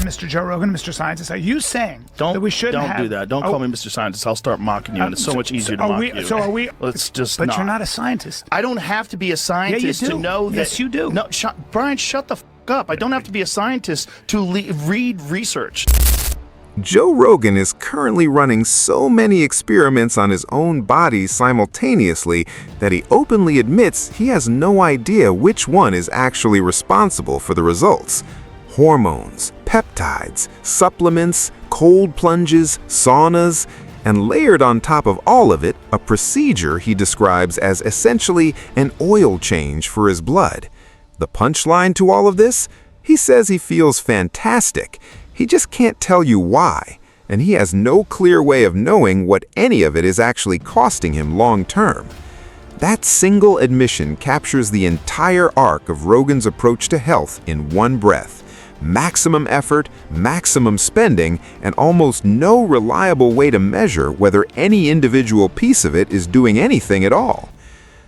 Mr. Joe Rogan, Mr. Scientist. Are you saying that we shouldn't Don't do that. Don't call me Mr. Scientist. I'll start mocking you, and it's so much easier to mock you. So are we? Let's just But you're not a scientist. I don't have to be a scientist Yeah, you to do. know that. Yes, you do. No, Brian, shut the f*** up. I don't have to be a scientist to read research. Joe Rogan is currently running so many experiments on his own body simultaneously that he openly admits he has no idea which one is actually responsible for the results. Hormones, peptides, supplements, cold plunges, saunas, and layered on top of all of it, a procedure he describes as essentially an oil change for his blood. The punchline to all of this? He says he feels fantastic. He just can't tell you why, and he has no clear way of knowing what any of it is actually costing him long term. That single admission captures the entire arc of Rogan's approach to health in one breath. Maximum effort, maximum spending, and almost no reliable way to measure whether any individual piece of it is doing anything at all.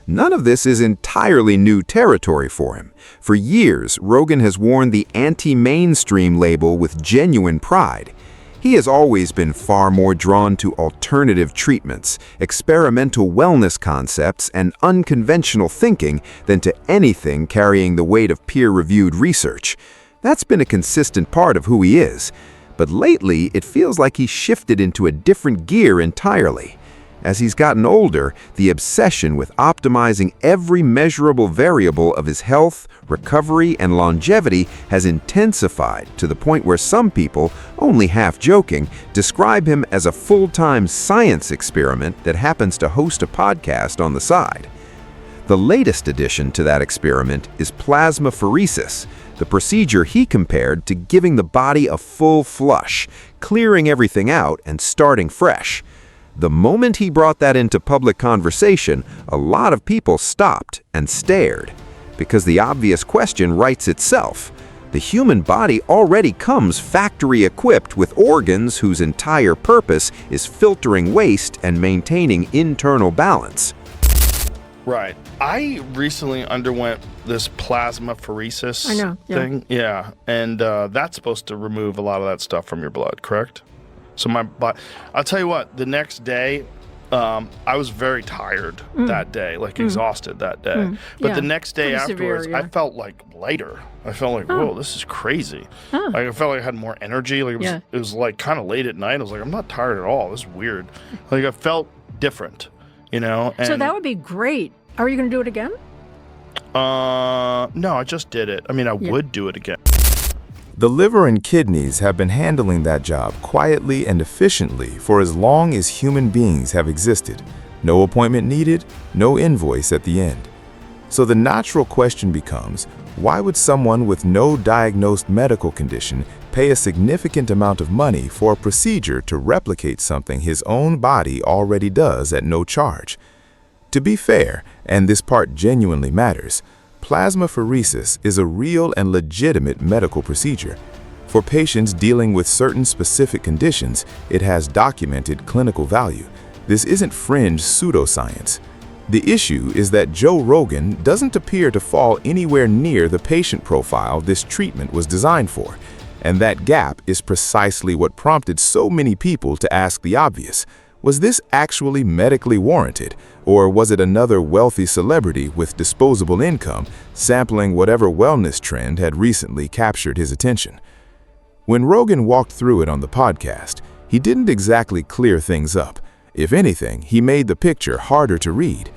None of this is entirely new territory for him. For years, Rogan has worn the anti-mainstream label with genuine pride. He has always been far more drawn to alternative treatments, experimental wellness concepts, and unconventional thinking than to anything carrying the weight of peer-reviewed research. That's been a consistent part of who he is. But lately, it feels like he's shifted into a different gear entirely. As he's gotten older, the obsession with optimizing every measurable variable of his health, recovery, and longevity has intensified to the point where some people, only half joking, describe him as a full-time science experiment that happens to host a podcast on the side. The latest addition to that experiment is plasmapheresis, the procedure he compared to giving the body a full flush, clearing everything out and starting fresh. The moment he brought that into public conversation, a lot of people stopped and stared. Because the obvious question writes itself. The human body already comes factory-equipped with organs whose entire purpose is filtering waste and maintaining internal balance. Right. I recently underwent this plasmapheresis thing. Yeah. And that's supposed to remove a lot of that stuff from your blood, correct? So I'll tell you what, the next day, I was very tired that day, exhausted that day. But the next day afterwards, I felt like lighter. I felt like, whoa, this is crazy. Like I felt like I had more energy. Like it was like kind of late at night. I was like, I'm not tired at all. This is weird. Like I felt different, you know? And, so that would be great. Are you going to do it again? No, I just did it. I mean, I would do it again. The liver and kidneys have been handling that job quietly and efficiently for as long as human beings have existed. No appointment needed, no invoice at the end. So the natural question becomes, why would someone with no diagnosed medical condition pay a significant amount of money for a procedure to replicate something his own body already does at no charge? To be fair, and this part genuinely matters, plasmapheresis is a real and legitimate medical procedure. For patients dealing with certain specific conditions, it has documented clinical value. This isn't fringe pseudoscience. The issue is that Joe Rogan doesn't appear to fall anywhere near the patient profile this treatment was designed for. And that gap is precisely what prompted so many people to ask the obvious. Was this actually medically warranted, or was it another wealthy celebrity with disposable income sampling whatever wellness trend had recently captured his attention? When Rogan walked through it on the podcast, he didn't exactly clear things up. If anything, he made the picture harder to read.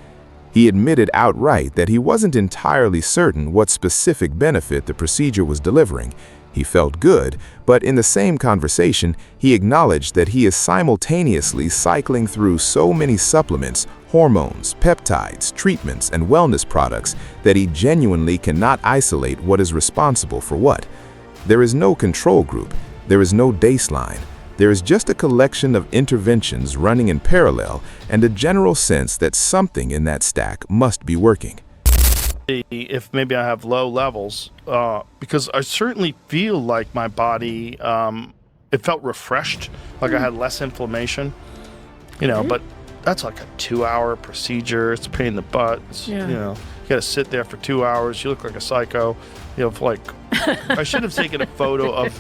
He admitted outright that he wasn't entirely certain what specific benefit the procedure was delivering. He felt good, but in the same conversation, he acknowledged that he is simultaneously cycling through so many supplements, hormones, peptides, treatments, and wellness products that he genuinely cannot isolate what is responsible for what. There is no control group. There is no baseline. There is just a collection of interventions running in parallel and a general sense that something in that stack must be working. If maybe I have low levels, because I certainly feel like my body, it felt refreshed, like I had less inflammation, you know, but that's like a 2-hour procedure. It's a pain in the butt. It's, you know, you got to sit there for 2 hours. You look like a psycho, you know, for like I should have taken a photo of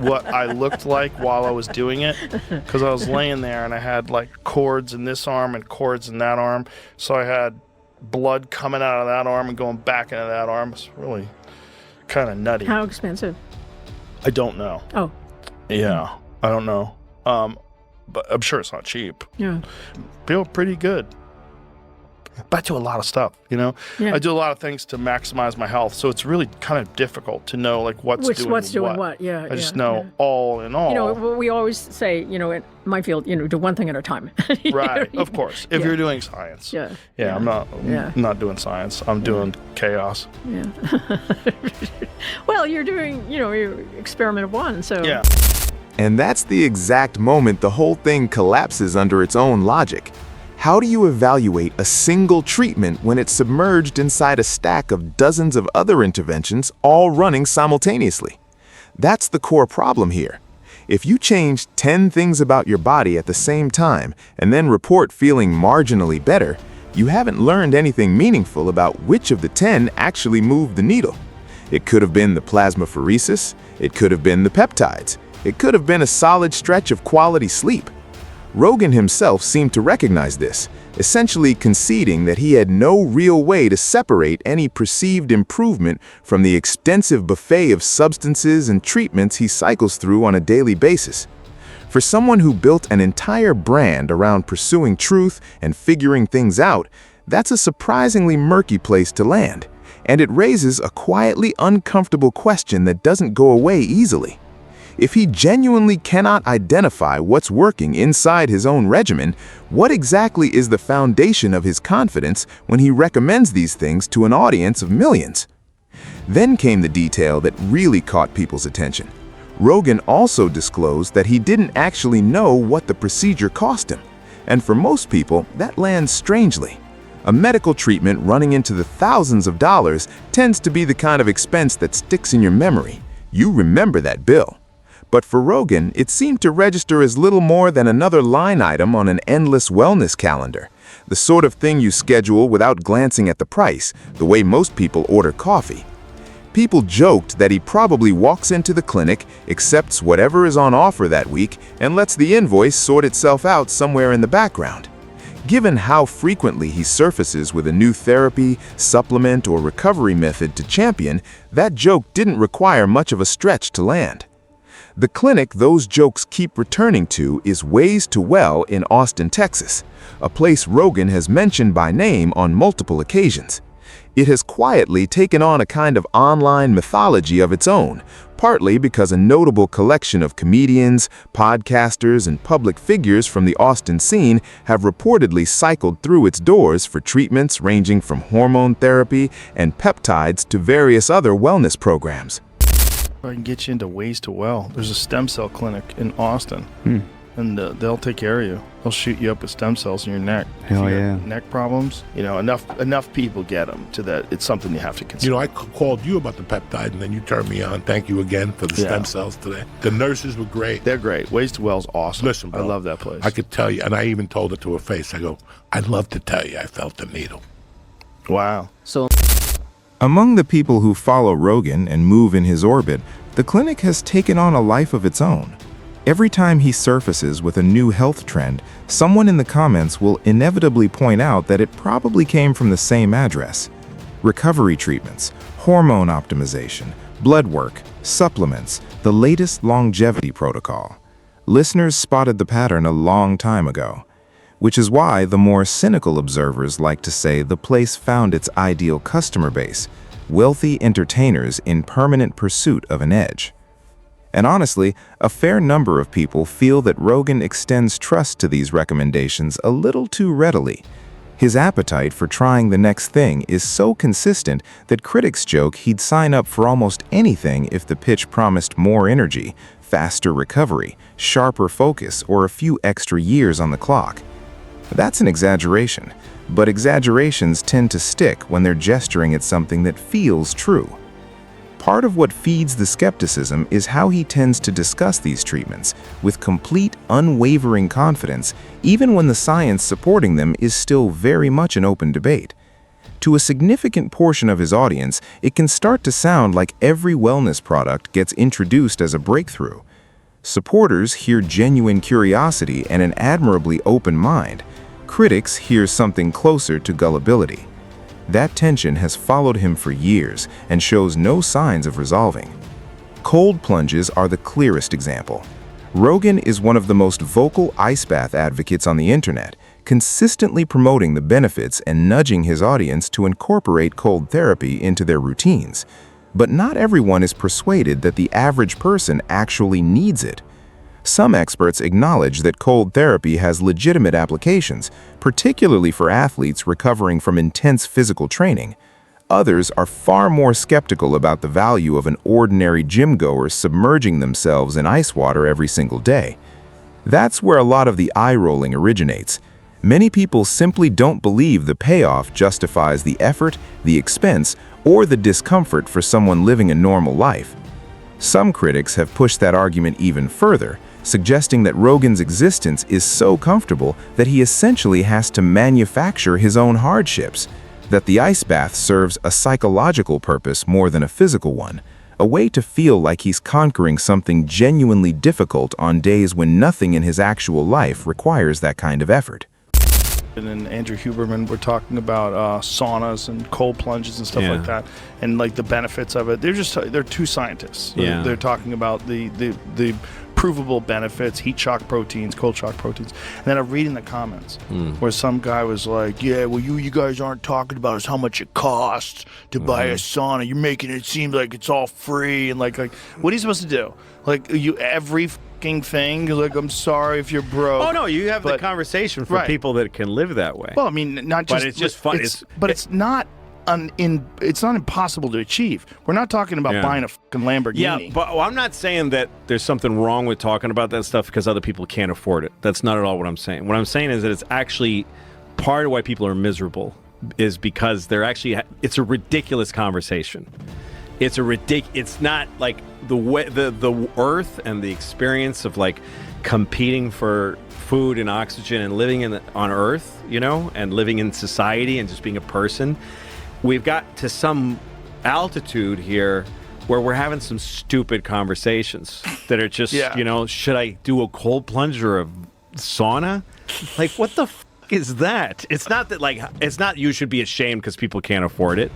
what I looked like while I was doing it, because I was laying there and I had like cords in this arm and cords in that arm. So I had blood coming out of that arm and going back into that arm. It's really kind of nutty. How expensive? I don't know. Oh. Yeah, I don't know. But I'm sure it's not cheap. Yeah. Feel pretty good. But I do a lot of stuff, you know? Yeah. I do a lot of things to maximize my health, so it's really kind of difficult to know, like, what's doing what. Yeah, I just know all in all. You know, we always say, you know, in my field, you know, do one thing at a time. Right, of course. If you're doing science. Yeah. I'm not doing science. I'm doing chaos. Yeah. Well, you're doing, you know, your experiment of one, so. Yeah. And that's the exact moment the whole thing collapses under its own logic. How do you evaluate a single treatment when it's submerged inside a stack of dozens of other interventions all running simultaneously? That's the core problem here. If you change 10 things about your body at the same time and then report feeling marginally better, you haven't learned anything meaningful about which of the 10 actually moved the needle. It could have been the plasmapheresis, it could have been the peptides, it could have been a solid stretch of quality sleep. Rogan himself seemed to recognize this, essentially conceding that he had no real way to separate any perceived improvement from the extensive buffet of substances and treatments he cycles through on a daily basis. For someone who built an entire brand around pursuing truth and figuring things out, that's a surprisingly murky place to land, and it raises a quietly uncomfortable question that doesn't go away easily. If he genuinely cannot identify what's working inside his own regimen, what exactly is the foundation of his confidence when he recommends these things to an audience of millions? Then came the detail that really caught people's attention. Rogan also disclosed that he didn't actually know what the procedure cost him. And for most people, that lands strangely. A medical treatment running into the thousands of dollars tends to be the kind of expense that sticks in your memory. You remember that bill. But for Rogan, it seemed to register as little more than another line item on an endless wellness calendar, the sort of thing you schedule without glancing at the price, the way most people order coffee. People joked that he probably walks into the clinic, accepts whatever is on offer that week, and lets the invoice sort itself out somewhere in the background. Given how frequently he surfaces with a new therapy, supplement, or recovery method to champion, that joke didn't require much of a stretch to land. The clinic those jokes keep returning to is Ways to Well in Austin, Texas, a place Rogan has mentioned by name on multiple occasions. It has quietly taken on a kind of online mythology of its own, partly because a notable collection of comedians, podcasters, and public figures from the Austin scene have reportedly cycled through its doors for treatments ranging from hormone therapy and peptides to various other wellness programs. I can get you into Ways to Well. There's a stem cell clinic in Austin, and they'll take care of you. They'll shoot you up with stem cells in your neck. Hell yeah. Neck problems. You know, enough people get them to that. It's something you have to consider. You know, I called you about the peptide, and then you turned me on. Thank you again for the stem cells today. The nurses were great. They're great. Ways to Well's awesome. Listen, bro, I love that place. I could tell you, and I even told it to her face. I go, I'd love to tell you I felt the needle. Wow. So, among the people who follow Rogan and move in his orbit, the clinic has taken on a life of its own. Every time he surfaces with a new health trend, someone in the comments will inevitably point out that it probably came from the same address. Recovery treatments, hormone optimization, blood work, supplements, the latest longevity protocol. Listeners spotted the pattern a long time ago, which is why the more cynical observers like to say the place found its ideal customer base, wealthy entertainers in permanent pursuit of an edge. And honestly, a fair number of people feel that Rogan extends trust to these recommendations a little too readily. His appetite for trying the next thing is so consistent that critics joke he'd sign up for almost anything if the pitch promised more energy, faster recovery, sharper focus, or a few extra years on the clock. That's an exaggeration, but exaggerations tend to stick when they're gesturing at something that feels true. Part of what feeds the skepticism is how he tends to discuss these treatments with complete, unwavering confidence, even when the science supporting them is still very much an open debate. To a significant portion of his audience, it can start to sound like every wellness product gets introduced as a breakthrough. Supporters hear genuine curiosity and an admirably open mind. Critics hear something closer to gullibility. That tension has followed him for years and shows no signs of resolving. Cold plunges are the clearest example. Rogan is one of the most vocal ice bath advocates on the internet, consistently promoting the benefits and nudging his audience to incorporate cold therapy into their routines. But not everyone is persuaded that the average person actually needs it. Some experts acknowledge that cold therapy has legitimate applications, particularly for athletes recovering from intense physical training. Others are far more skeptical about the value of an ordinary gym-goer submerging themselves in ice water every single day. That's where a lot of the eye-rolling originates. Many people simply don't believe the payoff justifies the effort, the expense, or the discomfort for someone living a normal life. Some critics have pushed that argument even further, suggesting that Rogan's existence is so comfortable that he essentially has to manufacture his own hardships, that the ice bath serves a psychological purpose more than a physical one, a way to feel like he's conquering something genuinely difficult on days when nothing in his actual life requires that kind of effort. And Andrew Huberman were talking about saunas and cold plunges and stuff like that, and like the benefits of it. They're two scientists. Yeah. They're talking about the provable benefits, heat shock proteins, cold shock proteins. And then I'm reading the comments where some guy was like, yeah, well, you guys aren't talking about is how much it costs to buy a sauna. You're making it seem like it's all free. And like what are you supposed to do? Like every fucking thing, like, I'm sorry if you're broke. Oh no, you have the conversation for people that can live that way. Well, I mean, not just. But it's just fun. It's not it's not impossible to achieve. We're not talking about buying a fucking Lamborghini. Yeah, but I'm not saying that there's something wrong with talking about that stuff because other people can't afford it. That's not at all what I'm saying. What I'm saying is that it's actually part of why people are miserable is because they're actually it's a ridiculous conversation. It's not like the way the earth and the experience of like competing for food and oxygen and living on Earth, and living in society and just being a person. We've got to some altitude here where we're having some stupid conversations that are just, should I do a cold plunge or a sauna? Like, what the f is that? It's not that, it's not you should be ashamed because people can't afford it.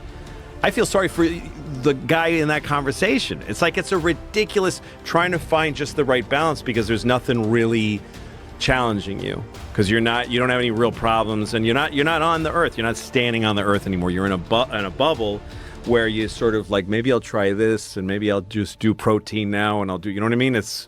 I feel sorry for the guy in that conversation. It's like it's a ridiculous trying to find just the right balance because there's nothing really challenging you because you don't have any real problems and you're not on the earth. You're not standing on the earth anymore. You're in a bubble where you sort of like, maybe I'll try this and maybe I'll just do protein now and I'll do, you know what I mean? It's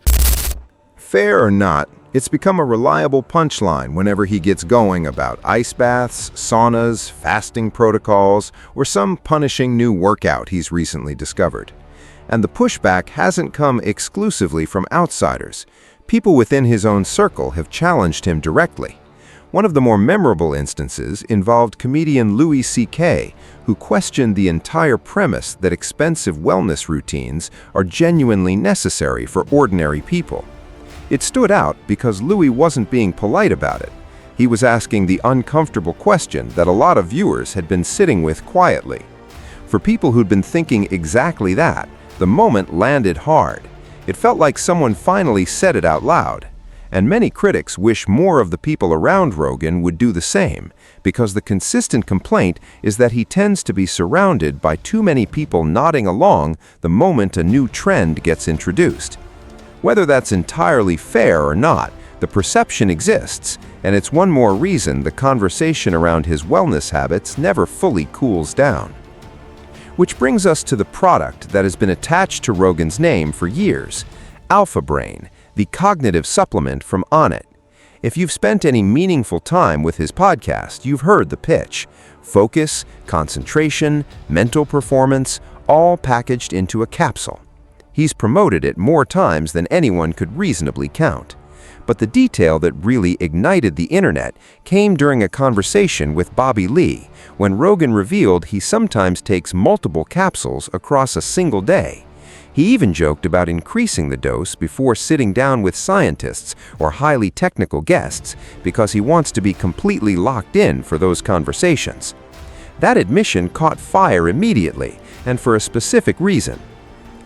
fair or not, it's become a reliable punchline whenever he gets going about ice baths, saunas, fasting protocols, or some punishing new workout he's recently discovered. And the pushback hasn't come exclusively from outsiders. People within his own circle have challenged him directly. One of the more memorable instances involved comedian Louis C.K., who questioned the entire premise that expensive wellness routines are genuinely necessary for ordinary people. It stood out because Louis wasn't being polite about it. He was asking the uncomfortable question that a lot of viewers had been sitting with quietly. For people who'd been thinking exactly that, the moment landed hard. It felt like someone finally said it out loud. And many critics wish more of the people around Rogan would do the same, because the consistent complaint is that he tends to be surrounded by too many people nodding along the moment a new trend gets introduced. Whether that's entirely fair or not, the perception exists, and it's one more reason the conversation around his wellness habits never fully cools down. Which brings us to the product that has been attached to Rogan's name for years, Alpha Brain, the cognitive supplement from Onnit. If you've spent any meaningful time with his podcast, you've heard the pitch. Focus, concentration, mental performance, all packaged into a capsule. He's promoted it more times than anyone could reasonably count. But the detail that really ignited the internet came during a conversation with Bobby Lee, when Rogan revealed he sometimes takes multiple capsules across a single day. He even joked about increasing the dose before sitting down with scientists or highly technical guests because he wants to be completely locked in for those conversations. That admission caught fire immediately, and for a specific reason.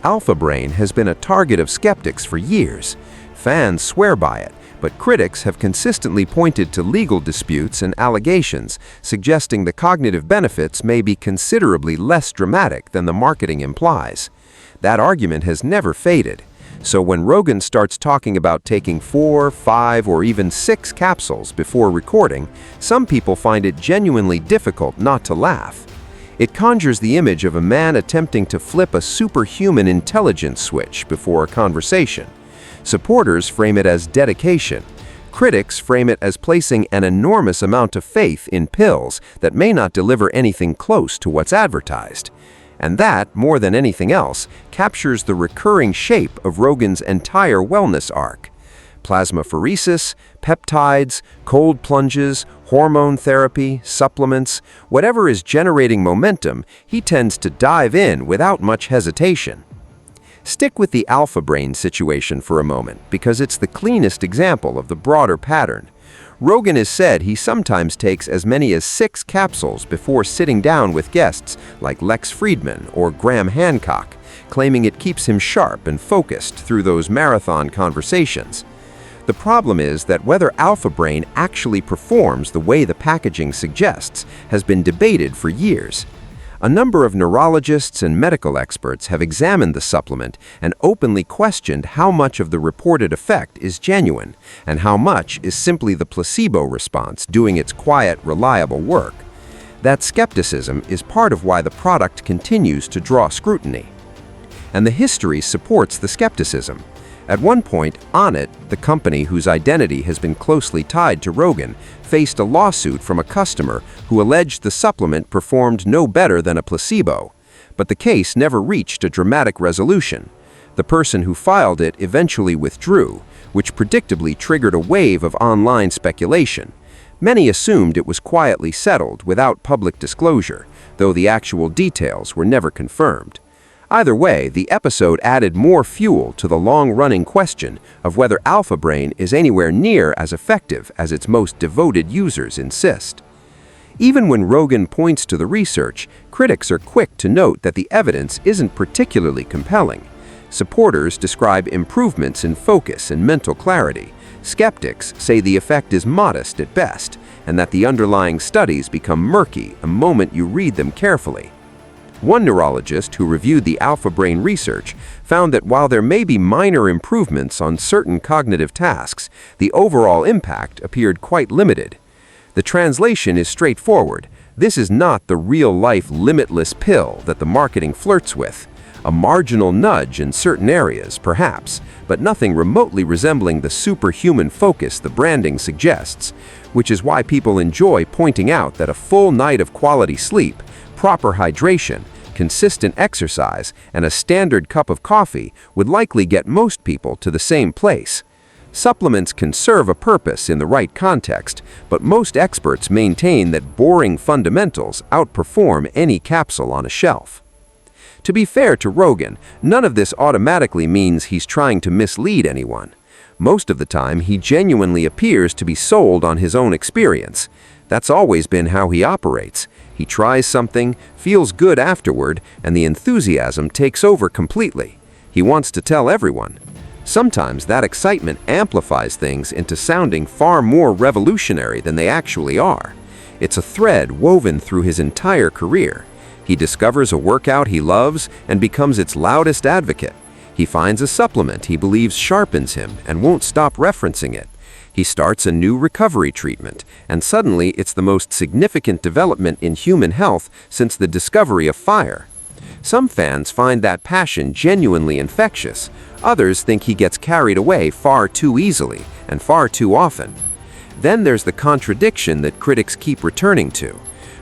Alpha Brain has been a target of skeptics for years. Fans swear by it, but critics have consistently pointed to legal disputes and allegations, suggesting the cognitive benefits may be considerably less dramatic than the marketing implies. That argument has never faded. So when Rogan starts talking about taking 4, 5, or even 6 capsules before recording, some people find it genuinely difficult not to laugh. It conjures the image of a man attempting to flip a superhuman intelligence switch before a conversation. Supporters frame it as dedication. Critics frame it as placing an enormous amount of faith in pills that may not deliver anything close to what's advertised. And that, more than anything else, captures the recurring shape of Rogan's entire wellness arc. Plasmapheresis, peptides, cold plunges, hormone therapy, supplements, whatever is generating momentum, he tends to dive in without much hesitation. Stick with the Alpha Brain situation for a moment, because it's the cleanest example of the broader pattern. Rogan has said he sometimes takes as many as 6 capsules before sitting down with guests like Lex Friedman or Graham Hancock, claiming it keeps him sharp and focused through those marathon conversations. The problem is that whether Alpha Brain actually performs the way the packaging suggests has been debated for years. A number of neurologists and medical experts have examined the supplement and openly questioned how much of the reported effect is genuine and how much is simply the placebo response doing its quiet, reliable work. That skepticism is part of why the product continues to draw scrutiny. And the history supports the skepticism. At one point, Onnit, the company whose identity has been closely tied to Rogan, faced a lawsuit from a customer who alleged the supplement performed no better than a placebo. But the case never reached a dramatic resolution. The person who filed it eventually withdrew, which predictably triggered a wave of online speculation. Many assumed it was quietly settled without public disclosure, though the actual details were never confirmed. Either way, the episode added more fuel to the long-running question of whether Alpha Brain is anywhere near as effective as its most devoted users insist. Even when Rogan points to the research, critics are quick to note that the evidence isn't particularly compelling. Supporters describe improvements in focus and mental clarity. Skeptics say the effect is modest at best, and that the underlying studies become murky the moment you read them carefully. One neurologist who reviewed the Alpha Brain research found that while there may be minor improvements on certain cognitive tasks, the overall impact appeared quite limited. The translation is straightforward. This is not the real-life limitless pill that the marketing flirts with. A marginal nudge in certain areas, perhaps, but nothing remotely resembling the superhuman focus the branding suggests, which is why people enjoy pointing out that a full night of quality sleep, proper hydration, consistent exercise, and a standard cup of coffee would likely get most people to the same place. Supplements can serve a purpose in the right context, but most experts maintain that boring fundamentals outperform any capsule on a shelf. To be fair to Rogan, none of this automatically means he's trying to mislead anyone. Most of the time, he genuinely appears to be sold on his own experience. That's always been how he operates. He tries something, feels good afterward, and the enthusiasm takes over completely. He wants to tell everyone. Sometimes that excitement amplifies things into sounding far more revolutionary than they actually are. It's a thread woven through his entire career. He discovers a workout he loves and becomes its loudest advocate. He finds a supplement he believes sharpens him and won't stop referencing it. He starts a new recovery treatment, and suddenly it's the most significant development in human health since the discovery of fire. Some fans find that passion genuinely infectious. Others think he gets carried away far too easily and far too often. Then there's the contradiction that critics keep returning to.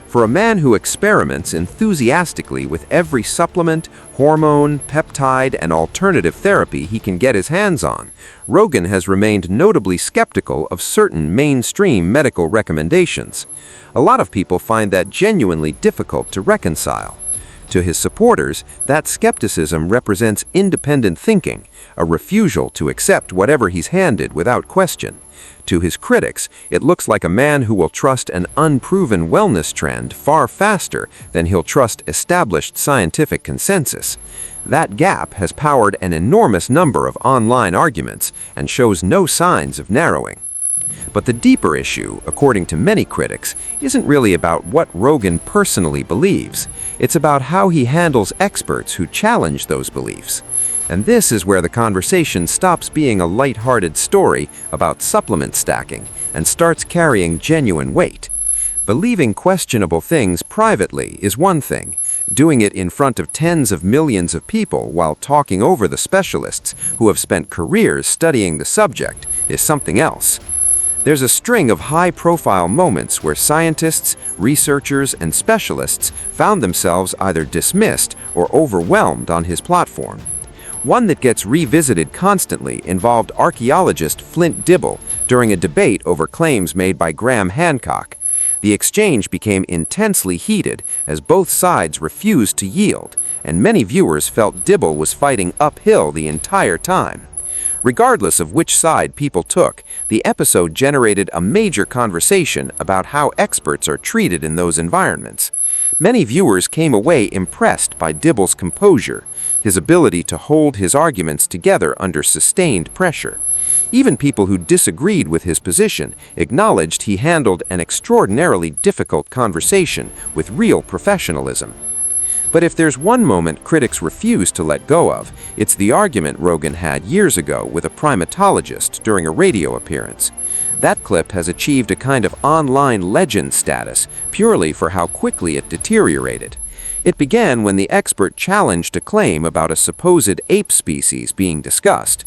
For a man who experiments enthusiastically with every supplement, hormone, peptide, and alternative therapy he can get his hands on, Rogan has remained notably skeptical of certain mainstream medical recommendations. A lot of people find that genuinely difficult to reconcile. To his supporters, that skepticism represents independent thinking, a refusal to accept whatever he's handed without question. To his critics, it looks like a man who will trust an unproven wellness trend far faster than he'll trust established scientific consensus. That gap has powered an enormous number of online arguments and shows no signs of narrowing. But the deeper issue, according to many critics, isn't really about what Rogan personally believes. It's about how he handles experts who challenge those beliefs. And this is where the conversation stops being a light-hearted story about supplement stacking and starts carrying genuine weight. Believing questionable things privately is one thing. Doing it in front of tens of millions of people while talking over the specialists who have spent careers studying the subject is something else. There's a string of high-profile moments where scientists, researchers, and specialists found themselves either dismissed or overwhelmed on his platform. One that gets revisited constantly involved archaeologist Flint Dibble during a debate over claims made by Graham Hancock. The exchange became intensely heated as both sides refused to yield, and many viewers felt Dibble was fighting uphill the entire time. Regardless of which side people took, the episode generated a major conversation about how experts are treated in those environments. Many viewers came away impressed by Dibble's composure, his ability to hold his arguments together under sustained pressure. Even people who disagreed with his position acknowledged he handled an extraordinarily difficult conversation with real professionalism. But if there's one moment critics refuse to let go of, it's the argument Rogan had years ago with a primatologist during a radio appearance. That clip has achieved a kind of online legend status purely for how quickly it deteriorated. It began when the expert challenged a claim about a supposed ape species being discussed.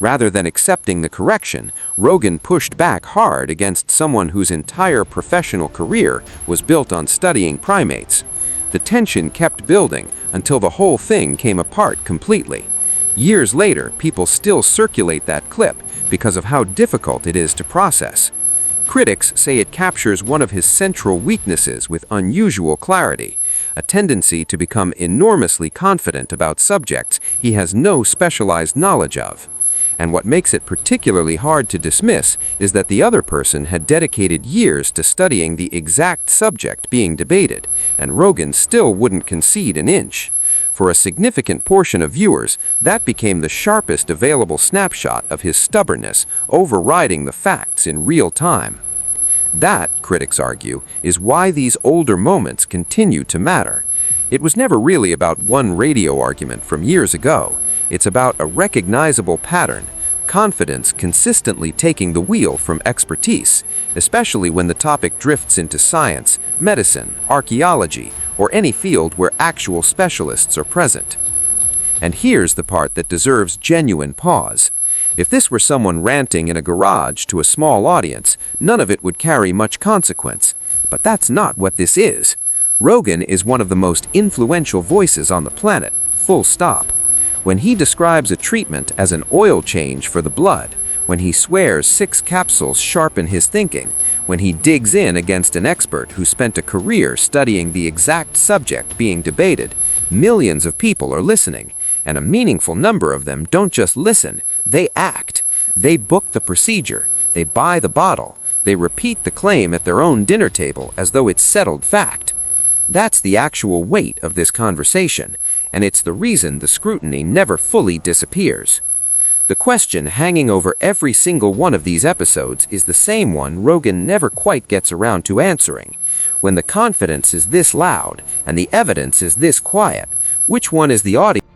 Rather than accepting the correction, Rogan pushed back hard against someone whose entire professional career was built on studying primates. The tension kept building until the whole thing came apart completely. Years later, people still circulate that clip because of how difficult it is to process. Critics say it captures one of his central weaknesses with unusual clarity, a tendency to become enormously confident about subjects he has no specialized knowledge of. And what makes it particularly hard to dismiss is that the other person had dedicated years to studying the exact subject being debated, and Rogan still wouldn't concede an inch. For a significant portion of viewers, that became the sharpest available snapshot of his stubbornness, overriding the facts in real time. That, critics argue, is why these older moments continue to matter. It was never really about one radio argument from years ago. It's about a recognizable pattern, confidence consistently taking the wheel from expertise, especially when the topic drifts into science, medicine, archaeology, or any field where actual specialists are present. And here's the part that deserves genuine pause. If this were someone ranting in a garage to a small audience, none of it would carry much consequence. But that's not what this is. Rogan is one of the most influential voices on the planet, full stop. When he describes a treatment as an oil change for the blood, when he swears 6 capsules sharpen his thinking, when he digs in against an expert who spent a career studying the exact subject being debated, millions of people are listening, and a meaningful number of them don't just listen, they act. They book the procedure, they buy the bottle, they repeat the claim at their own dinner table as though it's settled fact. That's the actual weight of this conversation, and it's the reason the scrutiny never fully disappears. The question hanging over every single one of these episodes is the same one Rogan never quite gets around to answering. When the confidence is this loud and the evidence is this quiet, which one is the audience?